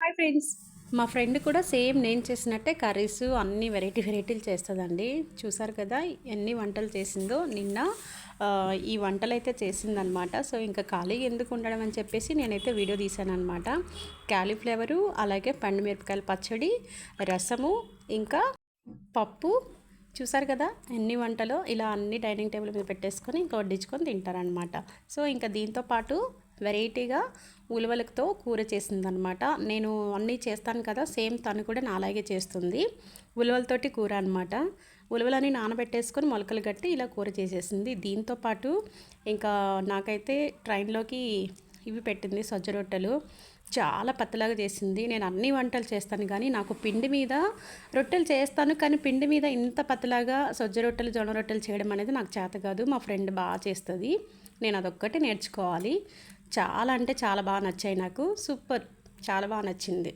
Hi friends. మా friend కూడా same నేను చేసినట్టే కర్రీస్ అన్ని వెరైటీలు చేస్తుందండి. చూసారు కదా ఎన్ని వంటలు చేసిందో. నిన్న ఈ వంటలు అయితే చేసిందనమాట. సో ఇంకా ఖాళీగా ఎందుకు ఉండడం అని చెప్పేసి నేనైతే వీడియో తీశాను అనమాట. క్యాలీఫ్లవరు, అలాగే పండు మిరపకాయల పచ్చడి, రసము, ఇంకా పప్పు. చూసారు కదా ఎన్ని వంటలో ఇలా అన్ని డైనింగ్ టేబుల్ మీద పెట్టేసుకొని ఇంకా వడ్డించుకొని తింటారనమాట. సో ఇంకా దీంతో పాటు వెరైటీగా ఉలవలతో కూర చేసిందనమాట. నేను అన్నీ చేస్తాను కదా, సేమ్ తను కూడా నాలాగే చేస్తుంది. ఉలవలతోటి కూర అనమాట. ఉలవలని నానబెట్టేసుకొని మొలకలు కట్టి ఇలా కూర చేసేసింది. దీంతో పాటు ఇంకా నాకైతే ట్రైన్లోకి ఇవి పెట్టింది, సజ్జ రొట్టెలు. చాలా పత్తలాగా చేసింది. నేను అన్ని వంటలు చేస్తాను కానీ నాకు పిండి మీద రొట్టెలు చేస్తాను, కానీ పిండి మీద ఇంత పత్తలాగా సజ్జ రొట్టెలు, జొన్న రొట్టెలు చేయడం అనేది నాకు చేత కాదు. మా ఫ్రెండ్ బాగా చేస్తుంది. నేను అదొక్కటి నేర్చుకోవాలి. చాలా అంటే చాలా బాగా నచ్చాయి నాకు. సూపర్, చాలా బాగా నచ్చింది.